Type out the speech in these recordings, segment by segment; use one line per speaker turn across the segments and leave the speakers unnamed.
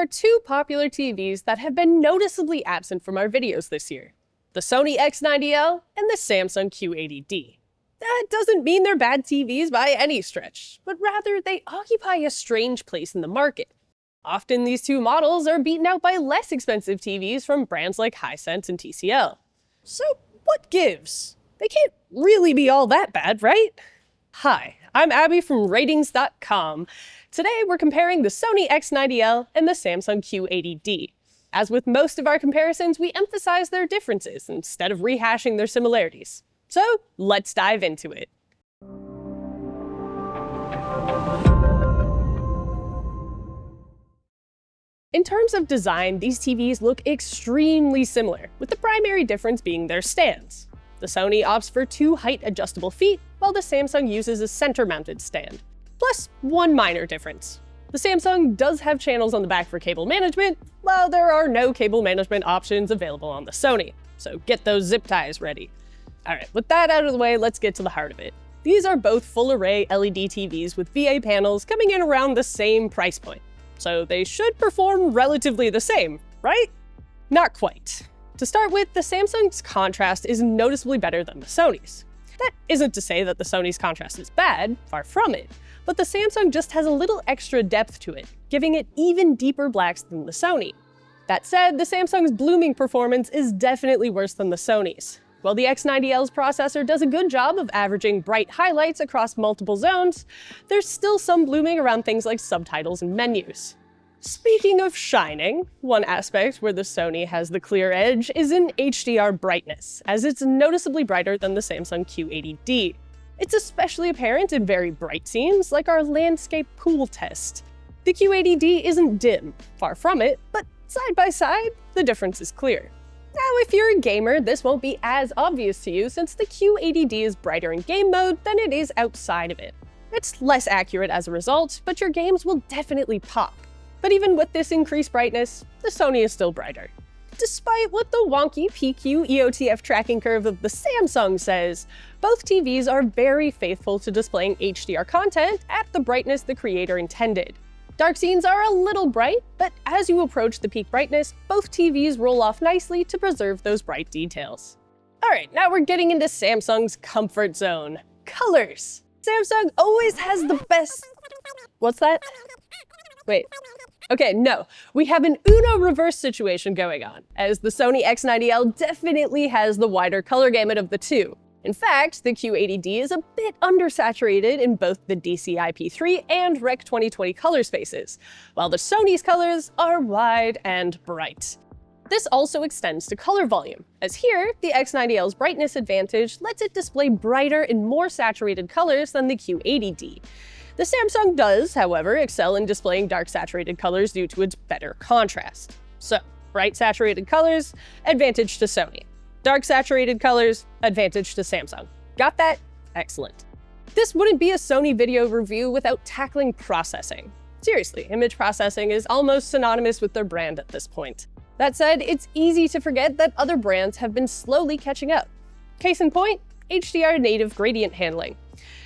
are two popular TVs that have been noticeably absent from our videos this year: the Sony X90L and the Samsung Q80D. That doesn't mean they're bad TVs by any stretch, but rather they occupy a strange place in the market. Often these two models are beaten out by less expensive TVs from brands like Hisense and TCL. So what gives? They can't really be all that bad, right? Hi, I'm Abby from Rtings.com. Today we're comparing the Sony X90L and the Samsung Q80D. As with most of our comparisons, we emphasize their differences instead of rehashing their similarities. So let's dive into it. In terms of design, these TVs look extremely similar, with the primary difference being their stands. The Sony opts for two height-adjustable feet, while the Samsung uses a center-mounted stand. Plus, one minor difference. The Samsung does have channels on the back for cable management, while there are no cable management options available on the Sony. So get those zip ties ready. Alright, with that out of the way, let's get to the heart of it. These are both full-array LED TVs with VA panels coming in around the same price point. So they should perform relatively the same, right? Not quite. To start with, the Samsung's contrast is noticeably better than the Sony's. That isn't to say that the Sony's contrast is bad, far from it, but the Samsung just has a little extra depth to it, giving it even deeper blacks than the Sony. That said, the Samsung's blooming performance is definitely worse than the Sony's. While the X90L's processor does a good job of averaging bright highlights across multiple zones, there's still some blooming around things like subtitles and menus. Speaking of shining, one aspect where the Sony has the clear edge is in HDR Brightness, as it's noticeably brighter than the Samsung Q80D. It's especially apparent in very bright scenes, like our landscape pool test. The Q80D isn't dim, far from it, but side by side, the difference is clear. Now, if you're a gamer, this won't be as obvious to you since the Q80D is brighter in game mode than it is outside of it. It's less accurate as a result, but your games will definitely pop. But even with this increased brightness, the Sony is still brighter. Despite what the wonky PQ EOTF tracking curve of the Samsung says, both TVs are very faithful to displaying HDR content at the brightness the creator intended. Dark scenes are a little bright, but as you approach the peak brightness, both TVs roll off nicely to preserve those bright details. Alright, now we're getting into Samsung's comfort zone: colors. Samsung always has the best... What's that? Wait. Okay, no. We have an Uno reverse situation going on, as the Sony X90L definitely has the wider color gamut of the two. In fact, the Q80D is a bit undersaturated in both the DCI-P3 and Rec 2020 color spaces, while the Sony's colors are wide and bright. This also extends to color volume, as here, the X90L's brightness advantage lets it display brighter and more saturated colors than the Q80D. The Samsung does, however, excel in displaying dark saturated colors due to its better contrast. So, bright saturated colors, advantage to Sony. Dark saturated colors, advantage to Samsung. Got that? Excellent. This wouldn't be a Sony video review without tackling processing. Seriously, image processing is almost synonymous with their brand at this point. That said, it's easy to forget that other brands have been slowly catching up. Case in point, HDR native gradient handling.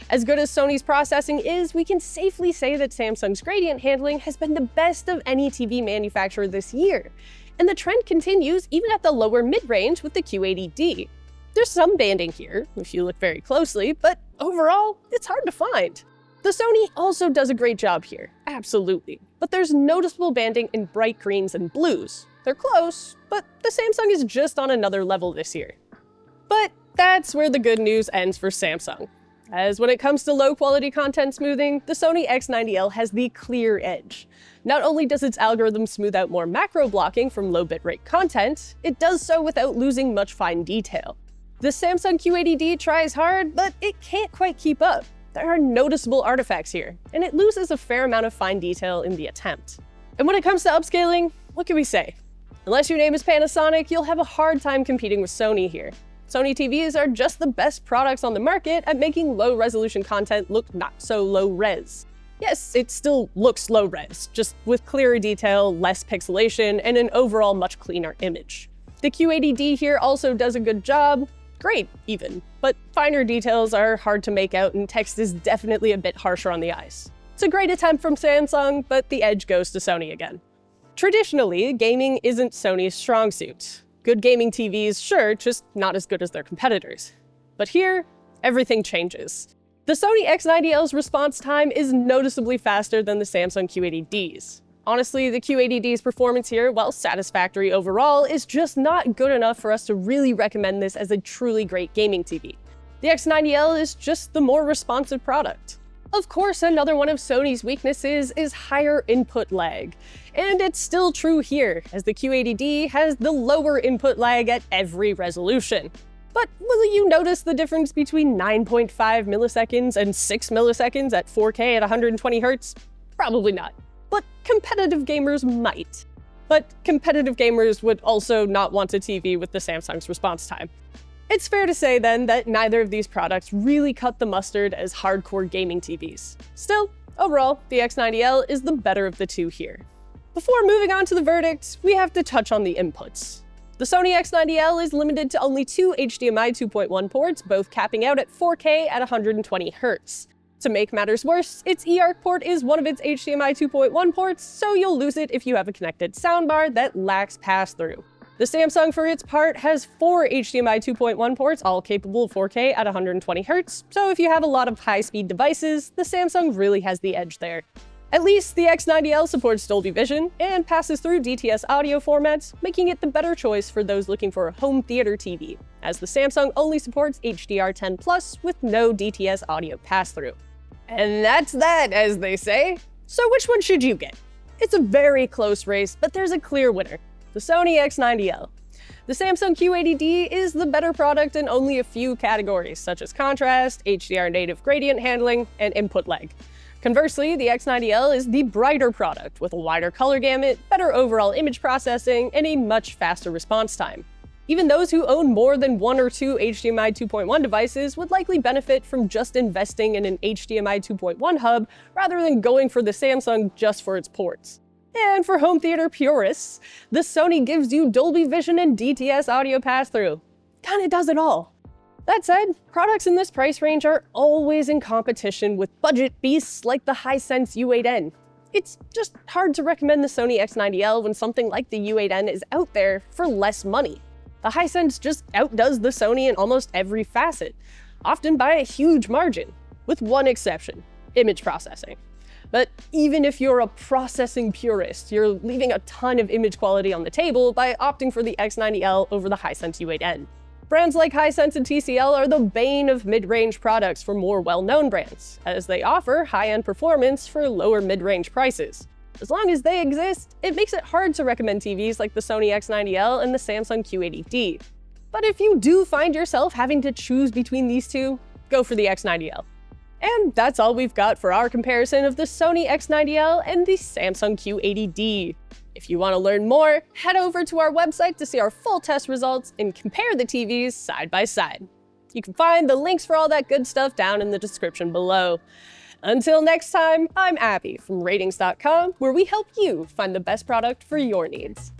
As good as Sony's processing is, we can safely say that Samsung's gradient handling has been the best of any TV manufacturer this year. And the trend continues even at the lower mid-range with the Q80D. There's some banding here, if you look very closely, but overall, it's hard to find. The Sony also does a great job here, absolutely, but there's noticeable banding in bright greens and blues. They're close, but the Samsung is just on another level this year. But that's where the good news ends for Samsung. As when it comes to low-quality content smoothing, the Sony X90L has the clear edge. Not only does its algorithm smooth out more macro blocking from low bitrate content, it does so without losing much fine detail. The Samsung Q80D tries hard, but it can't quite keep up. There are noticeable artifacts here, and it loses a fair amount of fine detail in the attempt. And when it comes to upscaling, what can we say? Unless your name is Panasonic, you'll have a hard time competing with Sony here. Sony TVs are just the best products on the market at making low-resolution content look not so low-res. Yes, it still looks low-res, just with clearer detail, less pixelation, and an overall much cleaner image. The Q80D here also does a good job, great even, but finer details are hard to make out and text is definitely a bit harsher on the eyes. It's a great attempt from Samsung, but the edge goes to Sony again. Traditionally, gaming isn't Sony's strong suit. Good gaming TVs, sure, just not as good as their competitors. But here, everything changes. The Sony X90L's response time is noticeably faster than the Samsung Q80D's. Honestly, the Q80D's performance here, while satisfactory overall, is just not good enough for us to really recommend this as a truly great gaming TV. The X90L is just the more responsive product. Of course, another one of Sony's weaknesses is higher input lag. And it's still true here, as the Q80D has the lower input lag at every resolution. But will you notice the difference between 9.5 milliseconds and 6 milliseconds at 4K at 120 Hz? Probably not. But competitive gamers might. But competitive gamers would also not want a TV with the Samsung's response time. It's fair to say then that neither of these products really cut the mustard as hardcore gaming TVs. Still, overall, the X90L is the better of the two here. Before moving on to the verdict, we have to touch on the inputs. The Sony X90L is limited to only 2 HDMI 2.1 ports, both capping out at 4K at 120 Hz. To make matters worse, its eARC port is one of its HDMI 2.1 ports, so you'll lose it if you have a connected soundbar that lacks pass-through. The Samsung, for its part, has 4 HDMI 2.1 ports, all capable of 4K at 120 Hz, so if you have a lot of high-speed devices, the Samsung really has the edge there. At least the X90L supports Dolby Vision and passes through DTS audio formats, making it the better choice for those looking for a home theater TV, as the Samsung only supports HDR10+ with no DTS audio pass-through. And that's that, as they say. So which one should you get? It's a very close race, but there's a clear winner: the Sony X90L. The Samsung Q80D is the better product in only a few categories, such as contrast, HDR native gradient handling, and input lag. Conversely, the X90L is the brighter product with a wider color gamut, better overall image processing, and a much faster response time. Even those who own more than 1 or 2 HDMI 2.1 devices would likely benefit from just investing in an HDMI 2.1 hub rather than going for the Samsung just for its ports. And for home theater purists, the Sony gives you Dolby Vision and DTS audio pass-through. Kinda does it all. That said, products in this price range are always in competition with budget beasts like the Hisense U8N. It's just hard to recommend the Sony X90L when something like the U8N is out there for less money. The Hisense just outdoes the Sony in almost every facet, often by a huge margin, with one exception: image processing. But even if you're a processing purist, you're leaving a ton of image quality on the table by opting for the X90L over the Hisense U8N. Brands like Hisense and TCL are the bane of mid-range products for more well-known brands, as they offer high-end performance for lower mid-range prices. As long as they exist, it makes it hard to recommend TVs like the Sony X90L and the Samsung Q80D. But if you do find yourself having to choose between these two, go for the X90L. And that's all we've got for our comparison of the Sony X90L and the Samsung Q80D. If you want to learn more, head over to our website to see our full test results and compare the TVs side by side. You can find the links for all that good stuff down in the description below. Until next time, I'm Abby from Rtings.com, where we help you find the best product for your needs.